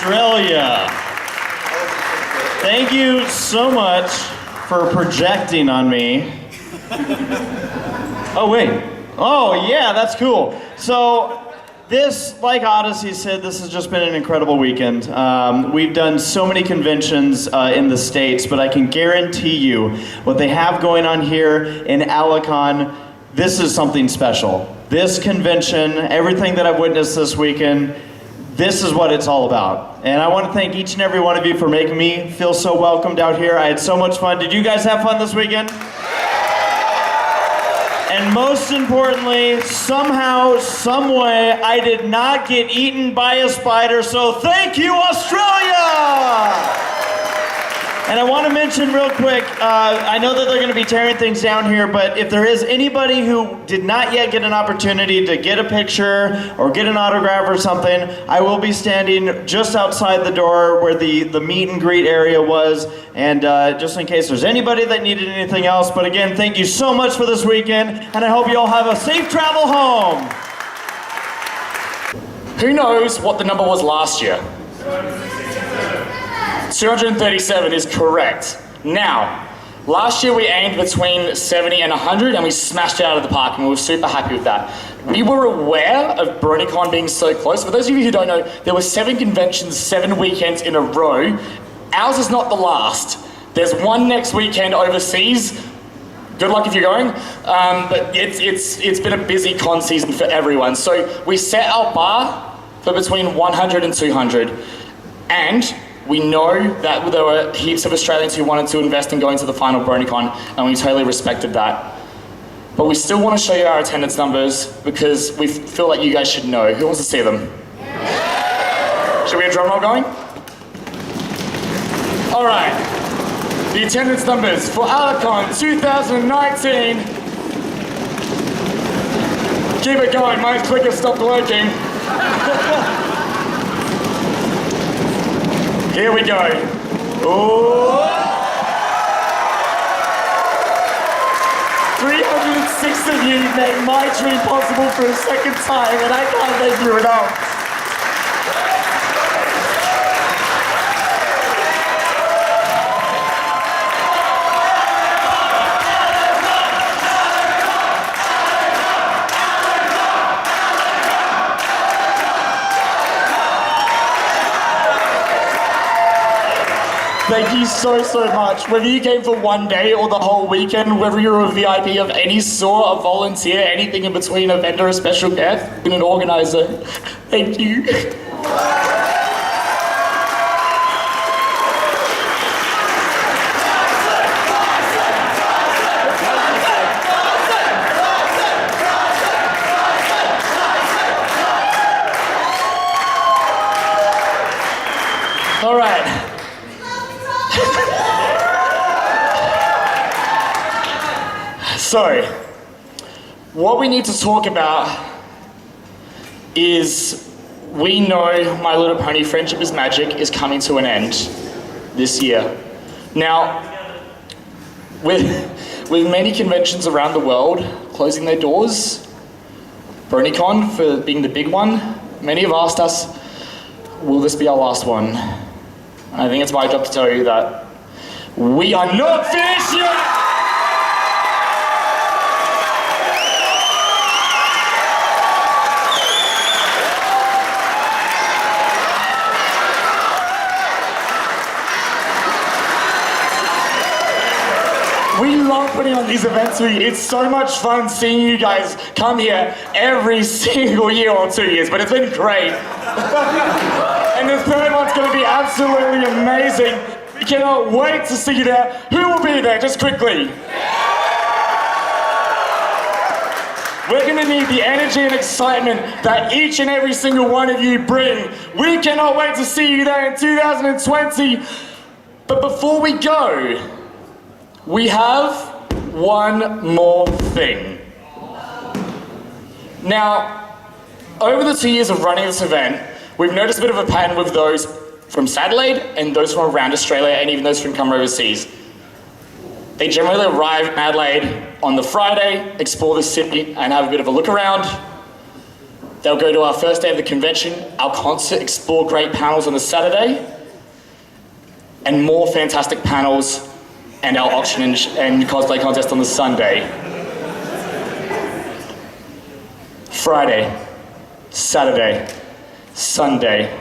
Australia. Thank you so much for projecting on me. Oh, wait. Oh, yeah, that's cool. So, this, like Odyssey said, this has just been an incredible weekend. We've done so many conventions in the States, but I can guarantee you what they have going on here in Alicon, this is something special. This convention, everything that I've witnessed this weekend, this is what it's all about. And I want to thank each and every one of you for making me feel so welcomed out here. I had so much fun. Did you guys have fun this weekend? And most importantly, somehow, some way, I did not get eaten by a spider, so thank you, Australia! And I want to mention real quick, I know that they're going to be tearing things down here, but if there is anybody who did not yet get an opportunity to get a picture or get an autograph or something, I will be standing just outside the door where the meet and greet area was, and just in case there's anybody that needed anything else. But again, thank you so much for this weekend, and I hope you all have a safe travel home. Who knows what the number was last year? 237 is correct. Now, last year we aimed between 70 and 100 and we smashed it out of the park and we were super happy with that. We were aware of BronyCon being so close. For those of you who don't know, there were 7 conventions, 7 weekends in a row. Ours is not the last. There's one next weekend overseas. Good luck if you're going. But it's been a busy con season for everyone. So we set our bar for between 100 and 200. And we know that there were heaps of Australians who wanted to invest in going to the final BronyCon, and we totally respected that. But we still want to show you our attendance numbers because we feel like you guys should know. Who wants to see them? Should we have a drum roll going? All right. The attendance numbers for Alicon 2019. Keep it going. My clicker stopped working. Here we go. Ooh. 306 of you made my dream possible for a second time, and I can't thank you enough. Thank you so, so much. Whether you came for one day or the whole weekend, whether you're a VIP of any sort, a volunteer, anything in between, a vendor, a special guest, and an organizer, thank you. All right. So, what we need to talk about is we know My Little Pony Friendship is Magic is coming to an end this year. Now, with many conventions around the world closing their doors, BronyCon for being the big one, many have asked us, will this be our last one? And I think it's my job to tell you that we are not finished yet! We love putting on these events for you. It's so much fun seeing you guys come here every single year or 2 years, but it's been great. And the third one's going to be absolutely amazing. We cannot wait to see you there. Who will be there, just quickly? We're going to need the energy and excitement that each and every single one of you bring. We cannot wait to see you there in 2020. But before we go, we have one more thing. Now, over the 2 years of running this event, we've noticed a bit of a pattern with those from Adelaide and those from around Australia and even those from come overseas. They generally arrive in Adelaide on the Friday, explore the city and have a bit of a look around. They'll go to our first day of the convention, our concert, explore great panels on the Saturday, and more fantastic panels, and our auction and cosplay contest on the Sunday. Friday, Saturday, Sunday.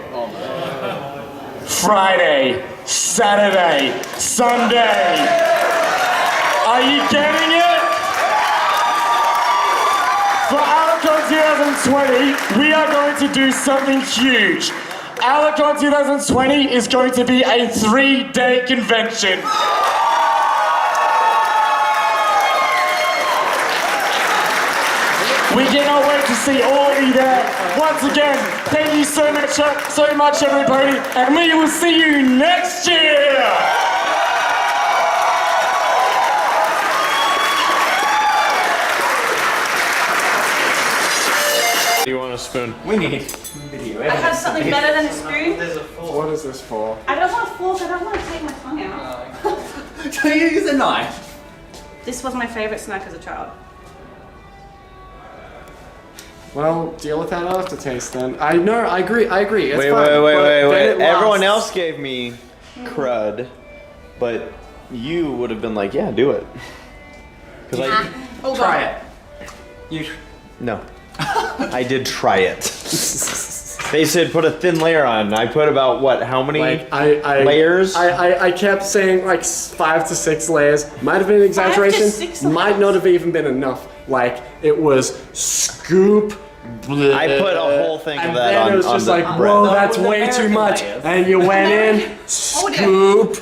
Friday, Saturday, Sunday. Are you getting it? For Alicon 2020, we are going to do something huge. Alicon 2020 is going to be a 3-day convention. We cannot wait to see all of you there. Once again, thank you so much everybody, and we will see you next year. Do you want a spoon? We need video. I have something better than a spoon. There's a fork. What is this for? I don't want a fork, I don't want to take my tongue out. Do you use a knife? This was my favourite snack as a child. Well, deal with that aftertaste then. I agree. It's Wait, fine, but then wait. it Everyone lasts. else gave me crud, but you would have been like, yeah, do it. Cause Oh, Try it. You. no, I did try it. They said put a thin layer on. I put about what? How many layers? I kept saying like 5 to 6 layers. Might have been an exaggeration. 6 Might not have even been enough. Like it was scoop. Bleh, I put a whole thing of and that then on, it was on just the like, bread. whoa, No, that's with way too American much. layers. And you went in, Oh, scoop.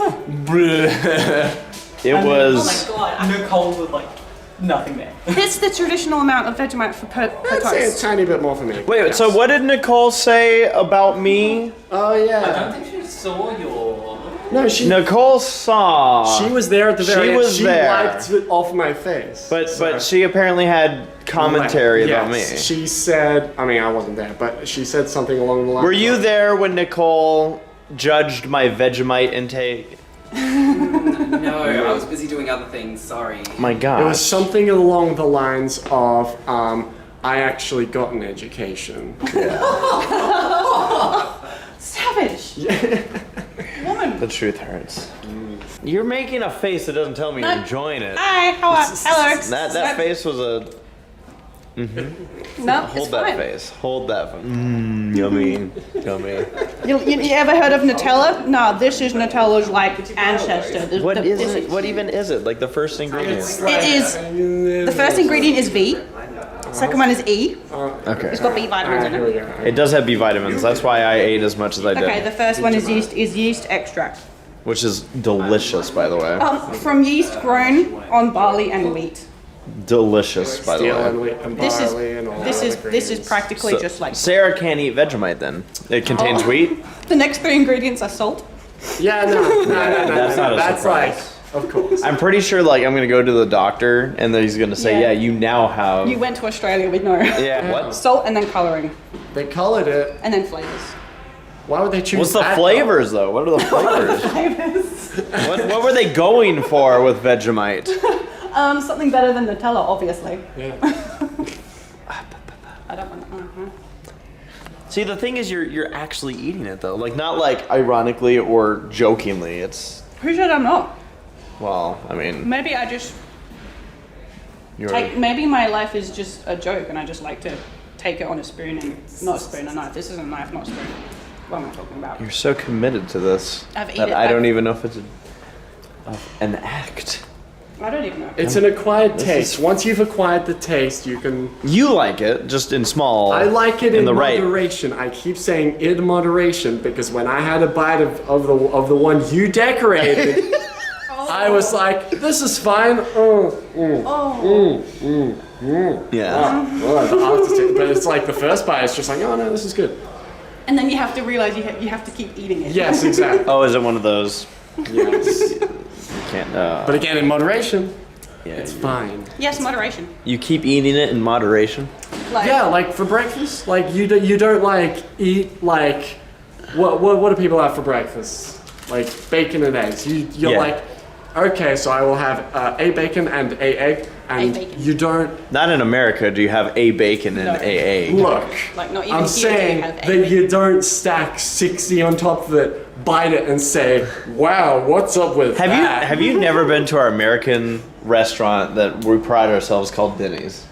Bleh. It Oh was. my god. Nicole with like nothing there. It's the traditional amount of Vegemite for per I'd say a toast. tiny bit more for me. Wait, Yes. so what did Nicole say about me? Oh I yeah. don't think she saw your. No, she Nicole saw. she was there at the very She end. was She there. wiped it off my face. But she apparently had commentary about me. Yes, she said, I mean, I wasn't there, but she said something along the lines. Were you there when Nicole judged my Vegemite intake? No, I was busy doing other things, sorry. My God. It was something along the lines of, I actually got an education. Savage. Woman. The truth hurts. You're making a face that doesn't tell me you're enjoying it. Hi, how are hello. That face was a. No, Hold it's that fine. face. Hold that. Yummy. Yummy. You ever heard of Nutella? No, this is Nutella's like ancestor. What is it? What even is it? Like the first ingredient? It is. The first ingredient is V. Second one is E. Okay. It's got B vitamins in Here we it. go. It does have B vitamins. That's why I ate as much as I did. Okay, the first one is yeast extract. Which is delicious, by the way. From yeast grown on barley and wheat. Delicious, by the Steel way. and wheat and This is barley and all this the is ingredients. practically So, just like Sarah can't eat Vegemite then. It contains wheat. the next 3 ingredients are salt. Yeah, no. That's not a That's surprise. like, of course. I'm pretty sure like I'm gonna go to the doctor and then he's gonna say, Yeah. yeah, you now have. You went to Australia with no Yeah. What? salt and then colouring They colored it. and then flavours. Why would they choose What's the that flavors though? What are the flavors? what were they going for with Vegemite? Something better than Nutella, obviously. Yeah. I don't want. See, the thing is, you're actually eating it though. Like not like ironically or jokingly. It's Who said I'm not? well, I mean, Maybe I just you're. maybe my life is just a joke and I just like to take it on a spoon and not a spoon, a knife. This isn't a knife, not a spoon. What am I talking about? You're so committed to this I've that eaten- I don't I've- even know if it's an act. I don't even know. It's an acquired This taste. is- Once you've acquired the taste, you can. You like it, just in small. I like it in the right. moderation. I keep saying in moderation because when I had a bite of the one you decorated, I was like, this is fine. Yeah. Oh, the aftertaste. But it's like the first bite, it's just like, oh no, this is good. And then you have to realize you have to keep eating it. Yes, exactly. Oh, is it one of those? Yes. You can't. But again, in moderation, Yeah. it's fine. Yes, moderation. You keep eating it in moderation. Like, Yeah, like for breakfast, like you don't like eat like what do people have for breakfast? Like bacon and eggs. You're Yeah. like okay, so I will have a bacon and a egg, and bacon. you don't Not in America do you have a bacon and No. a egg. look. Like, not even I'm here do you saying have a that bacon. you don't stack 60 on top of it, bite it, and say, "Wow, what's up with that?" Have you never been to our American restaurant that we pride ourselves called Denny's?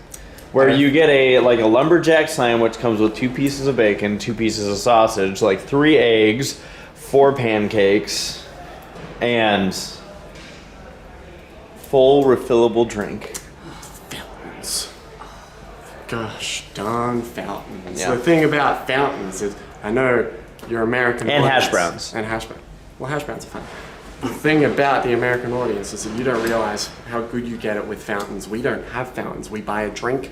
Where you get a lumberjack sandwich, comes with 2 pieces of bacon, 2 pieces of sausage, like 3 eggs, 4 pancakes, and full refillable drink. Fountains. Gosh darn fountains. Yeah. The thing about fountains is, I know you're American And hash audience- browns. And hash browns. Well, hash browns are fun. The thing about the American audience is that you don't realize how good you get it with fountains. We don't have fountains. We buy a drink.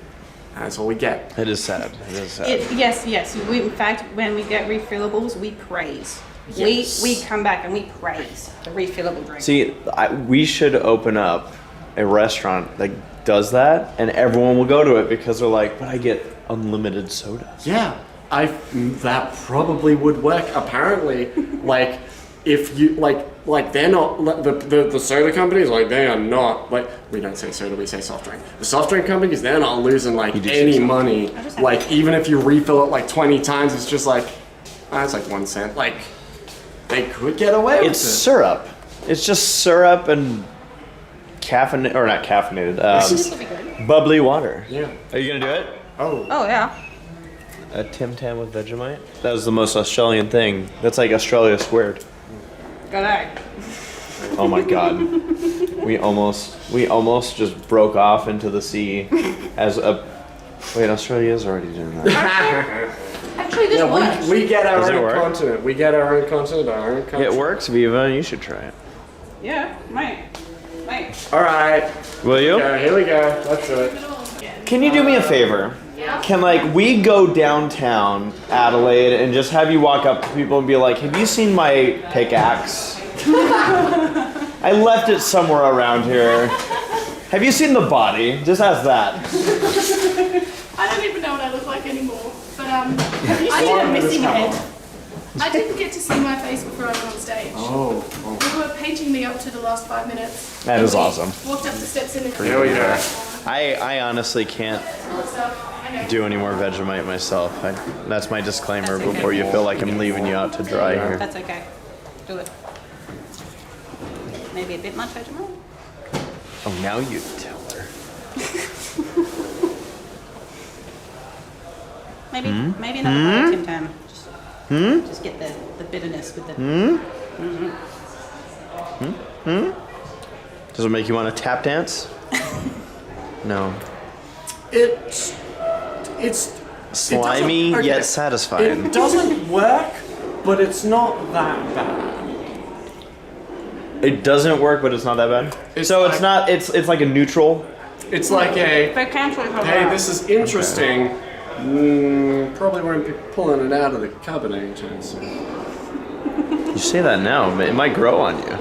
That's all we get. It is sad. It is sad. Yes. We, in fact, when we get refillables, we praise. Yes. We come back and we praise the refillable drink. See, we should open up a restaurant that does that, and everyone will go to it because they're like, but I get unlimited sodas. Yeah, that probably would work. Apparently, like if you like they're not the soda companies, like they are not, like, we don't say soda, we say soft drink. The soft drink companies, they're not losing like You do say any soft. money. just have Like even if you refill it like 20 times, it's just like it's like 1 cent. Like they could get away with It's it. syrup. It's just syrup and caffeinated, or not caffeinated, This will be good. bubbly water. Yeah. Are you gonna do it? Oh. Oh, yeah. A Tim Tam with Vegemite? That was the most Australian thing. That's like Australia squared. Good egg. Oh my god. We almost just broke off into the sea as a. Wait, Australia is already doing that. Actually, this works. We get our Does it own work? continent. We get our own continent. Our own country. It works, Viva. You should try it. Yeah, mate. All right. Will you? Yeah, here we go. Let's do it. Can you do me a favor? Can we go downtown Adelaide and just have you walk up to people and be like, have you seen my pickaxe? I left it somewhere around here. Have you seen the body? Just ask that. I don't even know what I look like anymore. But I seen a missing head. I didn't get to see my face before I went on stage. Oh. They were paging me up to the last 5 minutes. That is We awesome. Walked up the steps in the Here we go. I honestly can't do any more Vegemite myself. That's my disclaimer That's okay. before you feel like I'm leaving you out to dry here. That's okay. Do it. Maybe a bit much Vegemite? Oh, now you tell her. Maybe another bite of Tim Tam. Just get the bitterness with the... Does it make you want to tap dance? No. It's Slimy it doesn't- yet okay. satisfying. It doesn't work, but it's not that bad. It doesn't work, but it's not that bad. It's So like- it's not. It's like a neutral. It's like a, But cancel it for hey, this is interesting. Probably won't be pulling it out of the cupboard anytime soon. You say that now, but it might grow on you.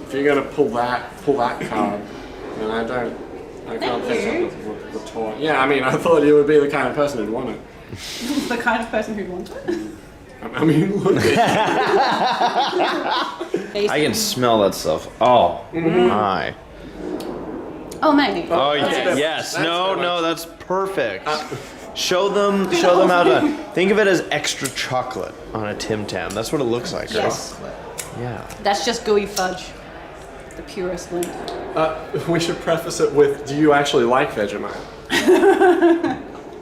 If you're gonna pull that card, then I can't think of the toy. Yeah, I mean, I thought you would be the kind of person who'd want it. the kind of person who'd want it. I mean, look. I can smell that stuff. Oh my. Oh, maybe. Oh yes. No, that's perfect. Show them how to. Think of it as extra chocolate on a Tim Tam. That's what it looks like, right? Yes. Yeah. That's just gooey fudge. The purest blend. We should preface it with, do you actually like Vegemite?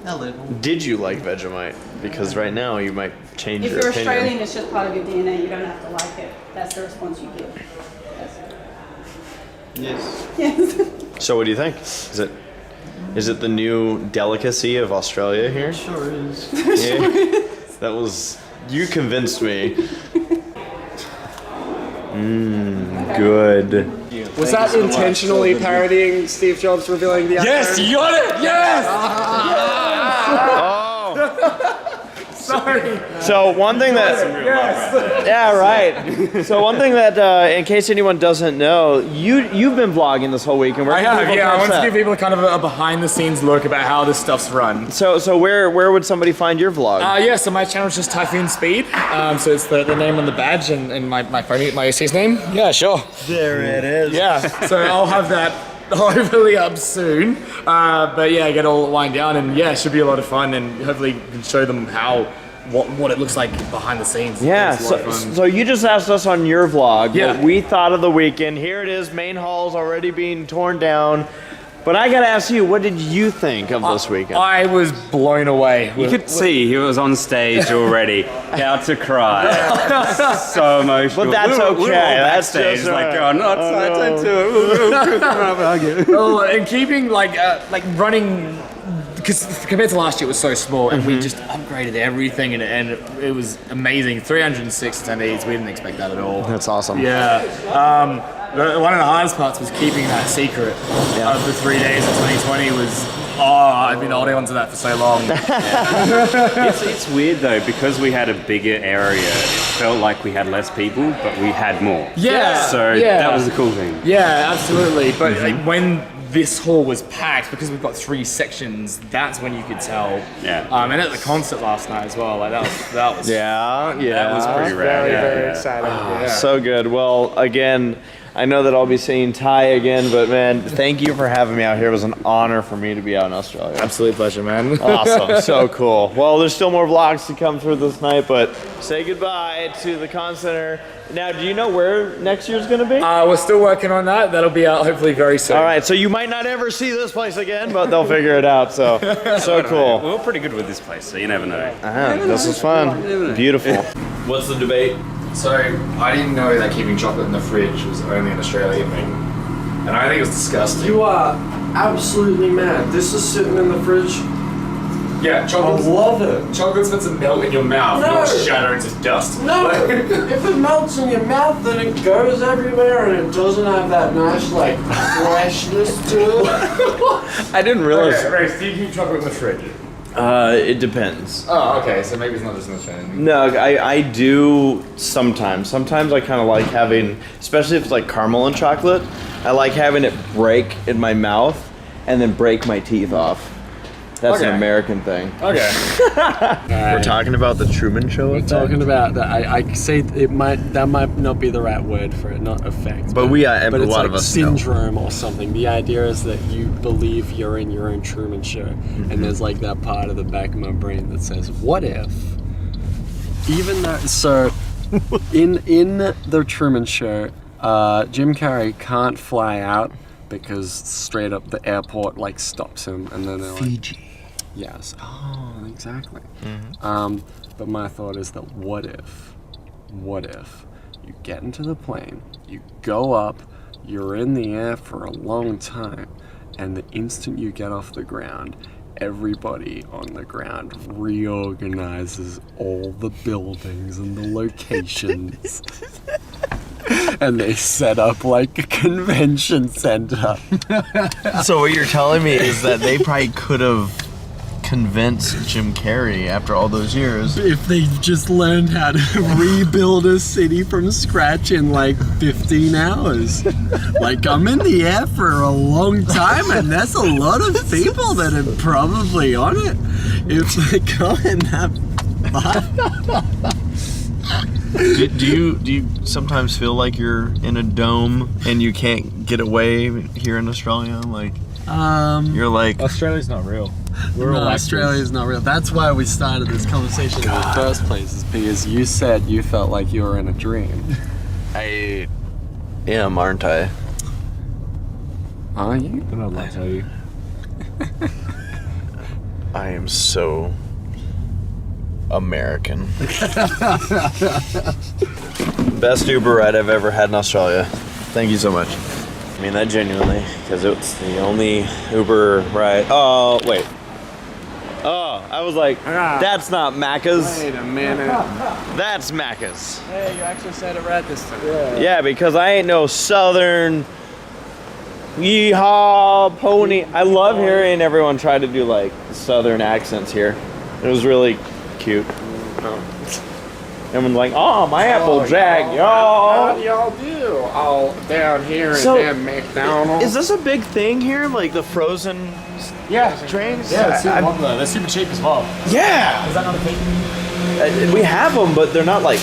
A little. Did you like Vegemite? Because right now you might change If your you're opinion. Australian, it's just part of your DNA. You don't have to like it. That's the response you give. Yes. Yes. So what do you think? Is it the new delicacy of Australia here? Sure is. Yeah. That was, you convinced me. Good. Was that intentionally parodying Steve Jobs revealing the iPhone? Yes, you got it. Yes. Oh, Sorry. So one thing that, yeah, right. So one thing that, in case anyone doesn't know, you've been vlogging this whole week, and I have, yeah. I want to give people kind of a behind-the-scenes look about how this stuff's run. So where would somebody find your vlog? Yeah, so my channel is just Typhoon Speed. So it's the name on the badge and my AC's name. Yeah, sure. There it is. Yeah, so I'll have that hopefully up soon. But yeah, get all wind down, and yeah, it should be a lot of fun, and hopefully can show them what it looks like behind the scenes. Yeah, It's a lot of fun. so you just asked us on your vlog Yeah. what we thought of the weekend. Here it is, main hall's already being torn down. But I gotta ask you, what did you think of this weekend? I was blown away. You could see he was on stage already, about to cry. So emotional. But that's We were okay. all That's backstage, just like, alright. oh, not side to it. Oh, and keeping like running, because compared to last year, it was so small, and we just upgraded everything, and it was amazing. 306 attendees. We didn't expect that at all. That's awesome. Yeah. One of the hardest parts was keeping that secret of the 3 days of 2020 was, I've been holding on to that for so long. It's weird though, because we had a bigger area, it felt like we had less people, but we had more. Yeah. So yeah. that was the cool thing. Yeah, absolutely. But like, when this hall was packed, because we've got 3 sections, that's when you could tell. Yeah. And at the concert last night as well, like that was Yeah. That was pretty rad. very Yeah. exciting. Yeah. So good. Well, again, I know that I'll be seeing Ty again, but man, thank you for having me out here. It was an honor for me to be out in Australia. Absolute pleasure, man. Awesome. So cool. Well, there's still more vlogs to come through this night, but say goodbye to the Con Center. Now, do you know where next year's going to be? We're still working on that. That'll be out hopefully very soon. All right, so you might not ever see this place again, but they'll figure it out. So cool. We're pretty good with this place, so you never know. This is fun. Beautiful. What's the debate? So I didn't know that keeping chocolate in the fridge was only an Australian thing, and I think it's disgusting. You are absolutely mad. This is sitting in the fridge. Yeah, I chocolate's love it. chocolate's meant to melt in your mouth, No. not shatter into dust. No, if it melts in your mouth, then it goes everywhere and it doesn't have that nice, like, freshness to it. I didn't realize. Okay, Race, do you keep chocolate in the fridge? It depends. Oh, okay, so maybe it's not just an Australian thing. No, I do sometimes. Sometimes I kind of like having, especially if it's like caramel and chocolate, I like having it break in my mouth and then break my teeth off. That's an Okay. American thing. Okay. We're talking about the Truman Show We're effect? talking about that. I say that might not be the right word for it, not effect. But we, but a it's lot like of us know. syndrome or something. The idea is that you believe you're in your own Truman Show, and there's like that part of the back of my brain that says, "What if?" Even though, so in the Truman Show, Jim Carrey can't fly out because straight up the airport like stops him, and then they're like, Fiji. Yes. Oh, exactly. But my thought is that what if you get into the plane, you go up, you're in the air for a long time, and the instant you get off the ground, everybody on the ground reorganizes all the buildings and the locations. And they set up like a convention center. So what you're telling me is that they probably could have convinced Jim Carrey after all those years. If they just learned how to rebuild a city from scratch in like 15 hours. Like, I'm in the air for a long time and there's a lot of people that are probably on it. If they go in that Do you sometimes feel like you're in a dome and you can't get away here in Australia? Like, you're like, Australia's not real. No, Australia's not real. That's why we started this conversation in the first place, is because you said you felt like you were in a dream. I am, aren't I? Are you? I don't know tell you. I am so American. Best Uber ride I've ever had in Australia. Thank you so much. I mean that genuinely, because it's the only Uber ride. Oh, wait. Oh, I was like, that's not Macca's. Wait a minute. That's Macca's. Hey, you actually said it right this time. Yeah, because I ain't no southern yeehaw pony. I love hearing everyone try to do like southern accents here. It was really cute. Everyone's like, oh, my Applejack, How do yo. y'all do? All down here So, in McDonald's. Is this a big thing here? Like the frozen drinks? Yeah, it's super popular. They're super cheap as well. Yeah. Is that not a thing? We have them, but they're not like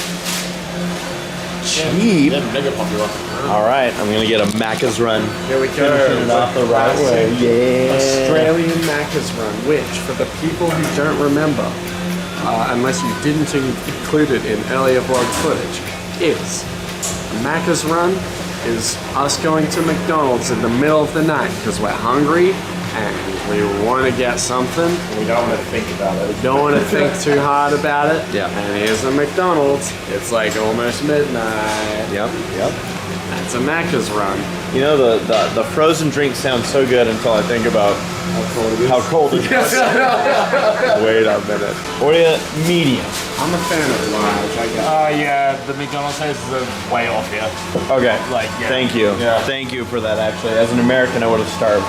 cheap. They're mega popular. All right, I'm gonna get a Macca's run. Here we go. Finishing it off the right way. Yeah. Australian Macca's run, which, for the people who don't remember, unless you didn't include it in earlier vlog footage, is a Macca's run is us going to McDonald's in the middle of the night because we're hungry and we want to get something. We don't want to think about it. We don't want to think too hard about it. Yeah. And here's a McDonald's. It's like almost midnight. Yep. That's a Macca's run. You know the frozen drink sounds so good until I think about how cold it is. Wait a minute. What are you? Medium. I'm a fan of large, I guess. Yeah, the McDonald's tastes are way off here. Okay. Like, yeah. Thank you. Yeah. Thank you for that. Actually, as an American, I would have starved.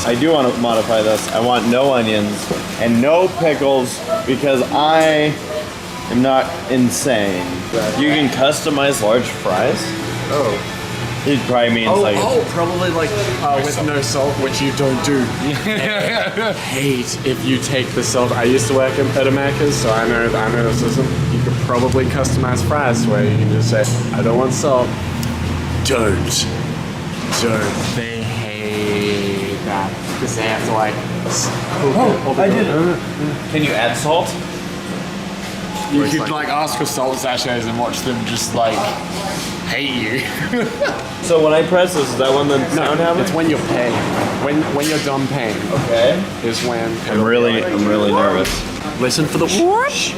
I do want to modify this. I want no onions and no pickles because I am not insane. You can customize large fries. Oh. It probably means Probably like with no salt, which you don't do. Hate if you take the salt. I used to work at a Macca's, so I know the system. You could probably customize fries where you can just say, I don't want salt. Don't. They hate that because they have to like. I did it. Can you add salt? You could like ask for salt sachets and watch them just like hate you. So when I press this, is that when the sound happens? It's when you're paying. When you're done paying Okay. is when. I'm really nervous. Listen for the whoosh.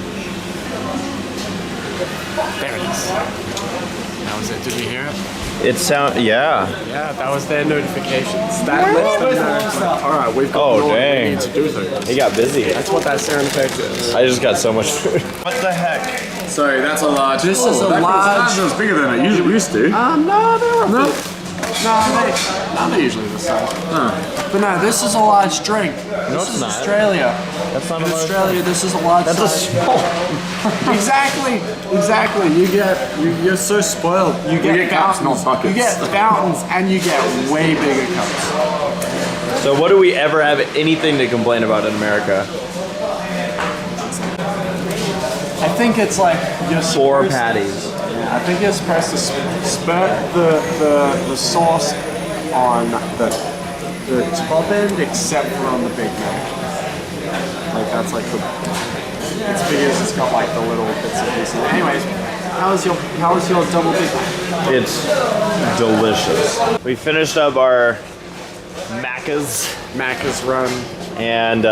There it is. That was it. Did you hear it? It yeah. Yeah, that was their notifications. That lets them know. All right, we've got more we dang. need to do things. He got busy. That's what that sound effect is. I just got so much food. What the heck? So that's a large. This is a large. It's bigger than it usually used to. No, they're they're usually the size. But no, this is a large drink. This is not. Australia. That's not In a large Australia, this is a large. That's a size. small. Exactly. You're so spoiled. You get cups, fountains. not buckets. You get fountains, and you get way bigger cups. So what do we ever have anything to complain about in America? I think it's like you're 4 supposed- patties. I think you're supposed to spurt the sauce on the top end, except for on the Big Mac. Like that's like it's because it's got like the little bits and pieces. Anyways, how was your double Big Mac? It's delicious. We finished up our Macca's Macca's run. and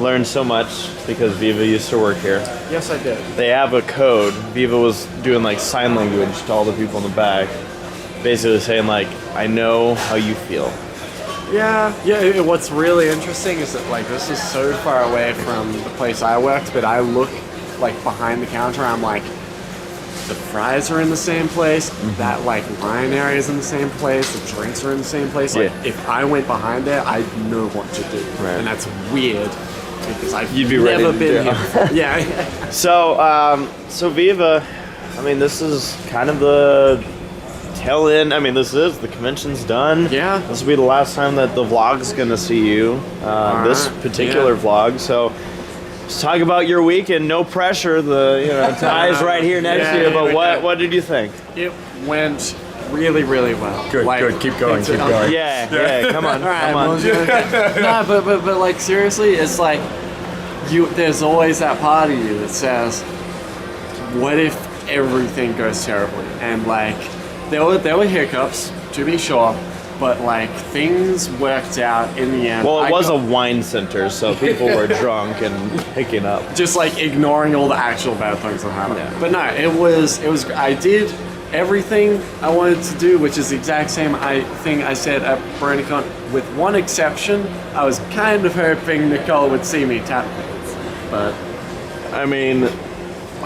learned so much because Viva used to work here. Yes, I did. They have a code. Viva was doing like sign language to all the people in the back, basically saying like, I know how you feel. Yeah. What's really interesting is that like this is so far away from the place I worked, but I look like behind the counter. I'm like, the fries are in the same place. That like line area is in the same place. The drinks are in the same place. Like Yeah. if I went behind there, I'd know what to do, Right. and that's weird because I've You'd be ready never to been do here. Before. Yeah. So Viva, I mean, this is kind of the tail end. I mean, the convention's done. Yeah. This will be the last time that the vlog's gonna see you. This right. particular vlog. So let's talk about your week and no pressure. Ty's right here next Yeah, to you. here we But go. what did you think? It went really, really well. Good. Keep going. Yeah. Come on. All right, Come on. no, but like seriously, it's like there's always that part of you that says, what if everything goes terribly? And like there were hiccups, to be sure, but like things worked out in the end. Well, it was a wine center, so people were drunk and picking up. just like ignoring all the actual bad things that happened. Yeah. But no, it was I did everything I wanted to do, which is the exact same thing I said at BronyCon, with one exception. I was kind of hoping Nicole would see me tap dance, but I mean,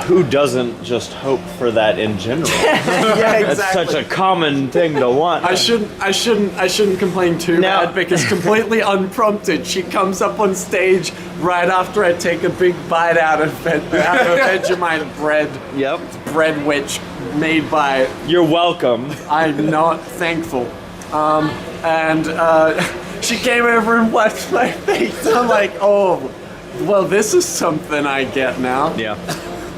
who doesn't just hope for that in general? Yeah, exactly. That's such a common thing to want. I shouldn't complain too Now- bad because completely unprompted, she comes up on stage right after I take a big bite out of a Vegemite bread. Yep. Bread which made by. You're welcome. I'm not thankful. And she came over and wiped my face. I'm like, oh, well, this is something I get now. Yeah.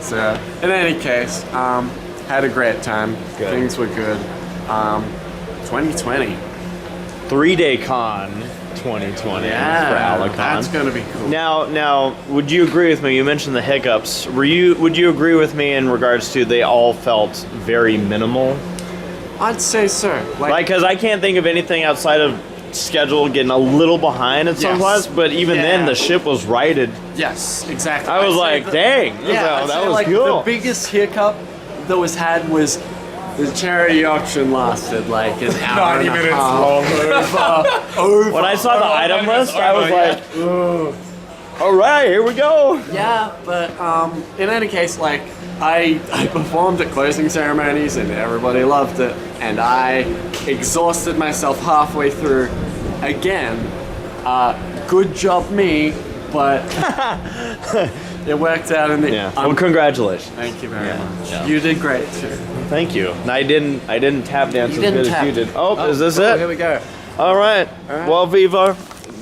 So, in any case, had a great time. Good. Things were good. 2020. 3-day con 2020 for Alicon. That's gonna be cool. Now, would you agree with me? You mentioned the hiccups. Would you agree with me in regards to they all felt very minimal? I'd say so. Like, because I can't think of anything outside of schedule getting a little behind at some Yes. points, but even then Yeah. the ship was righted. yes, exactly. I was I'd say like, that- dang, Yeah, I'd that say, was like, cool. The biggest hiccup that was had was the charity auction lasted like an hour and a half. Over. When I saw the item list, I was like, all right, here we go. Yeah, but in any case, like I performed at closing ceremonies and everybody loved it, and I exhausted myself halfway through. Again, good job me, but it worked out in the. Yeah. Well, congratulations. Thank you very much. Yeah. You did great too. Thank you. And I didn't tap dance You as didn't good tap. as you did. Oh, is this Here it? we go. All right. Well, Viva,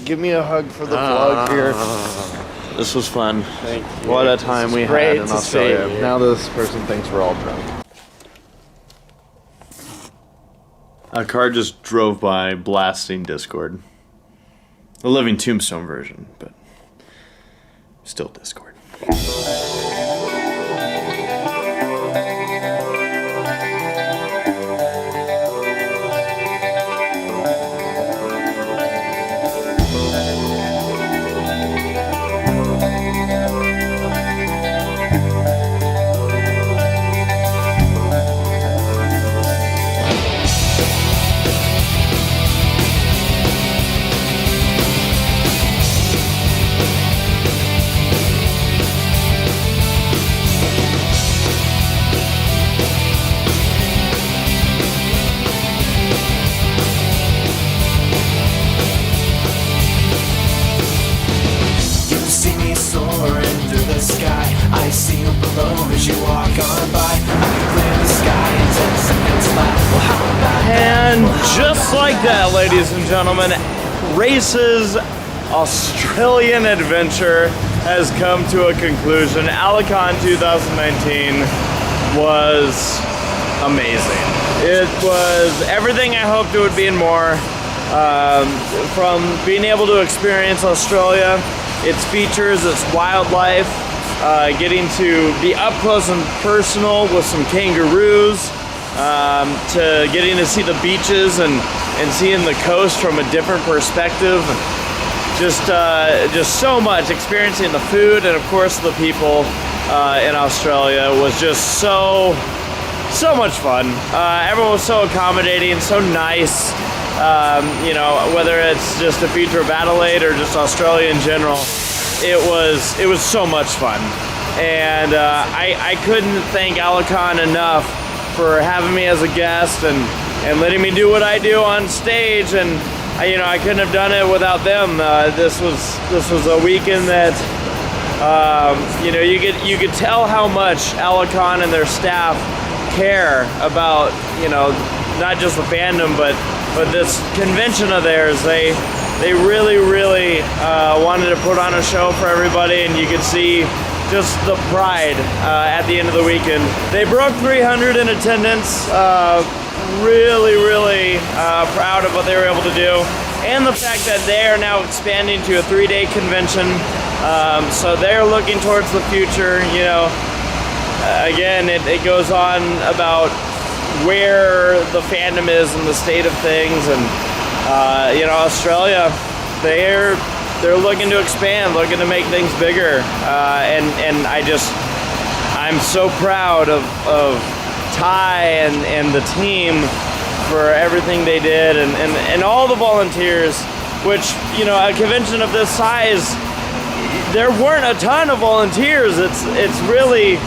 give me a hug for the vlog here. This was fun. Thank you. What a time we great had in to Australia. see you. Now this person thinks we're all drunk. A car just drove by blasting Discord. The Living Tombstone version, but still Discord. You see me soaring through the sky. I see you below as you walk on by. I can clear the sky in 10 seconds flat. Well, how about And just like that, ladies and gentlemen, Race's Australian adventure has come to a conclusion. Alicon 2019 was amazing. It was everything I hoped it would be and more. From being able to experience Australia, its features, its wildlife, getting to be up close and personal with some kangaroos, to getting to see the beaches and seeing the coast from a different perspective. Just so much. Experiencing the food and of course the people in Australia was just so much fun. Everyone was so accommodating, so nice. You know, whether it's just a feature of Adelaide or just Australia in general, it was so much fun. And I couldn't thank Alicon enough for having me as a guest and letting me do what I do on stage. And I couldn't have done it without them. This was a weekend that you could tell how much Alicon and their staff care about not just the fandom but this convention of theirs. They really wanted to put on a show for everybody, and you could see just the pride at the end of the weekend. They broke 300 in attendance. Really proud of what they were able to do, and the fact that they are now expanding to a 3-day convention. So they're looking towards the future. Again, it goes on about where the fandom is and the state of things, and Australia, they're looking to expand, looking to make things bigger, and I'm so proud of Ty and the team for everything they did, and all the volunteers, which a convention of this size, there weren't a ton of volunteers. It's really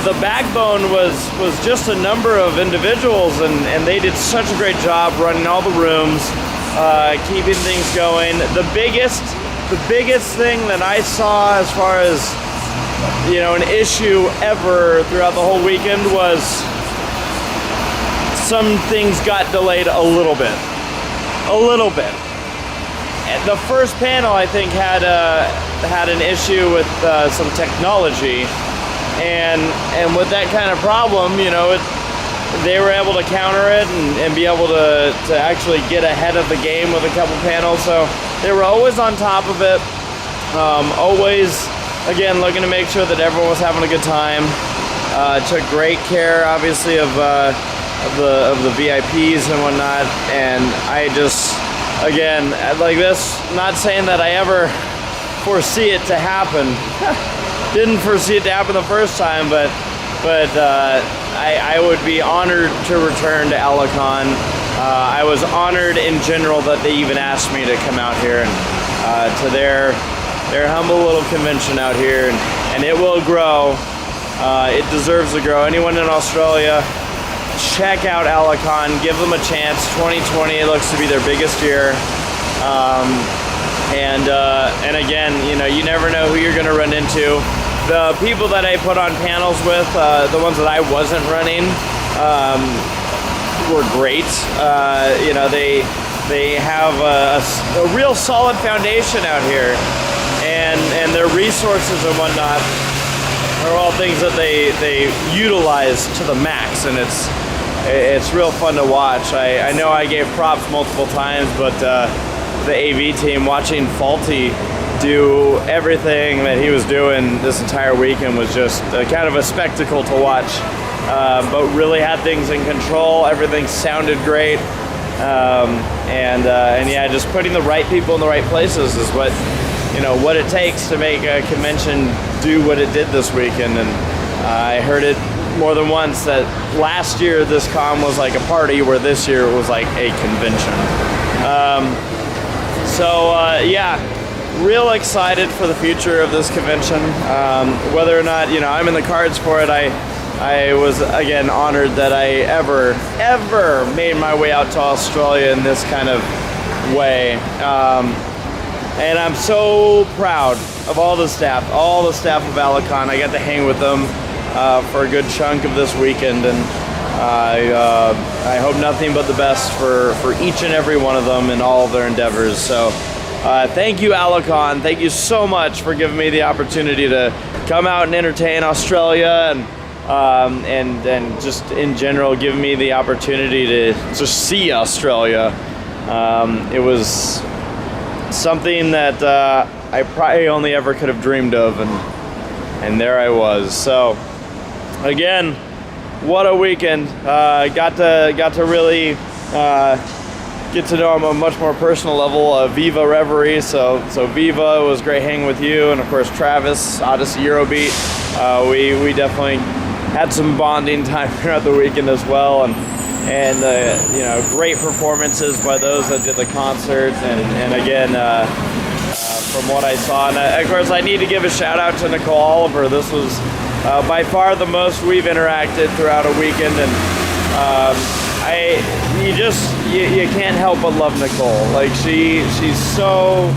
the backbone was just a number of individuals, and they did such a great job running all the rooms, keeping things going. The biggest thing that I saw as far as, you know, an issue ever throughout the whole weekend was some things got delayed a little bit. And the first panel, I think, had an issue with some technology, and with that kind of problem, you know, they were able to counter it and be able to actually get ahead of the game with a couple panels. So they were always on top of it, always, again, looking to make sure that everyone was having a good time. Took great care, obviously, of the VIPs and whatnot, and I just, again, like this, not saying that I ever foresee it to happen. Didn't foresee it to happen the first time, but I would be honored to return to Alicon. I was honored in general that they even asked me to come out here and to their humble little convention out here, and it will grow. It deserves to grow. Anyone in Australia, check out Alicon, give them a chance. 2020 looks to be their biggest year. And again, you know, you never know who you're going to run into. The people that I put on panels with, the ones that I wasn't running, were great. You know, they have a real solid foundation out here, and their resources and whatnot are all things that they utilize to the max, and it's real fun to watch. I know I gave props multiple times, but the AV team, watching Faulty do everything that he was doing this entire weekend was just kind of a spectacle to watch, but really had things in control. Everything sounded great, and yeah, just putting the right people in the right places is what, you know, what it takes to make a convention do what it did this weekend. And I heard it more than once that last year this con was like a party, where this year it was like a convention. Yeah, real excited for the future of this convention. Whether or not, you know, I'm in the cards for it, I was, again, honored that I ever made my way out to Australia in this kind of way. And I'm so proud of all the staff of Alicon. I got to hang with them for a good chunk of this weekend, and I hope nothing but the best for each and every one of them in all of their endeavors. So thank you, Alicon. Thank you so much for giving me the opportunity to come out and entertain Australia, and just in general giving me the opportunity to just see Australia. It was something that I probably only ever could have dreamed of, and there I was. So again, what a weekend. Got to really get to know him on a much more personal level. Viva Reverie, so Viva, it was great hanging with you, and of course Travis, Odyssey Eurobeat. We definitely had some bonding time throughout the weekend as well, and you know, great performances by those that did the concert, and again, from what I saw, and of course I need to give a shout out to Nicole Oliver. This was by far the most we've interacted throughout a weekend, and you can't help but love Nicole. Like she's just so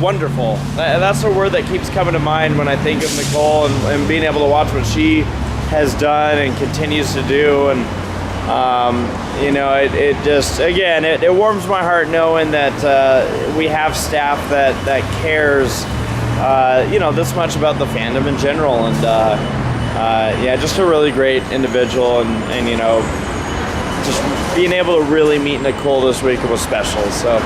wonderful. That's the word that keeps coming to mind when I think of Nicole, and being able to watch what she has done and continues to do, and you know, it just, again, it warms my heart knowing that we have staff that cares, you know, this much about the fandom in general, and yeah, just a really great individual, and you know, just being able to really meet Nicole this week was special. So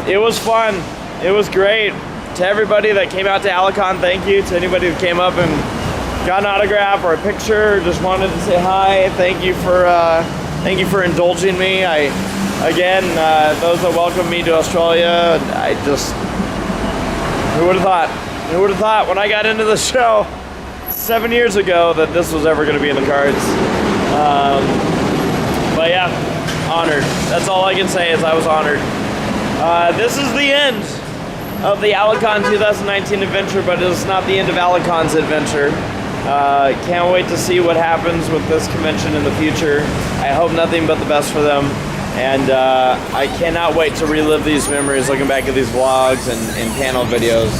it was fun. It was great. To everybody that came out to Alicon, thank you. To anybody who came up and got an autograph or a picture, or just wanted to say hi, thank you for indulging me. Again, those that welcomed me to Australia, I just, who would have thought? Who would have thought when I got into the show 7 years ago that this was ever going to be in the cards? But yeah, honored. That's all I can say, is I was honored. This is the end of the Alicon 2019 adventure, but it is not the end of Alicon's adventure. Can't wait to see what happens with this convention in the future. I hope nothing but the best for them. And I cannot wait to relive these memories, looking back at these vlogs and panel videos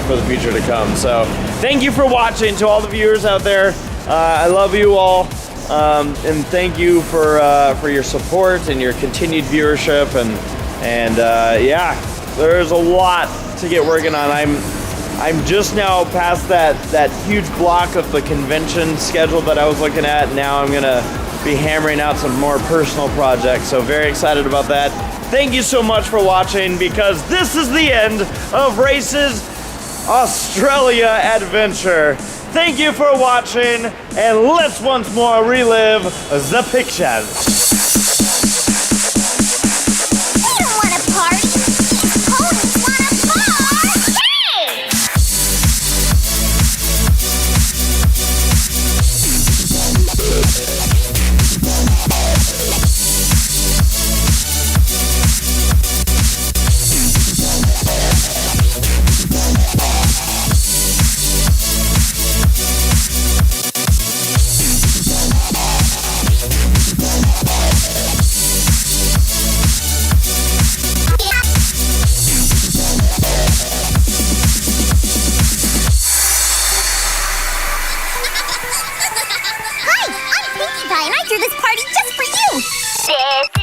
for the future to come. So thank you for watching. To all the viewers out there, I love you all. And thank you for your support and your continued viewership. And yeah, there's a lot to get working on. I'm just now past that huge block of the convention schedule that I was looking at. Now I'm gonna be hammering out some more personal projects. So very excited about that. Thank you so much for watching, because this is the end of Race's Australia adventure. Thank you for watching, and let's once more relive the pictures. We don't want a party. Ponies want a party. Hi, I'm Pinkie Pie, and I threw this party just for you.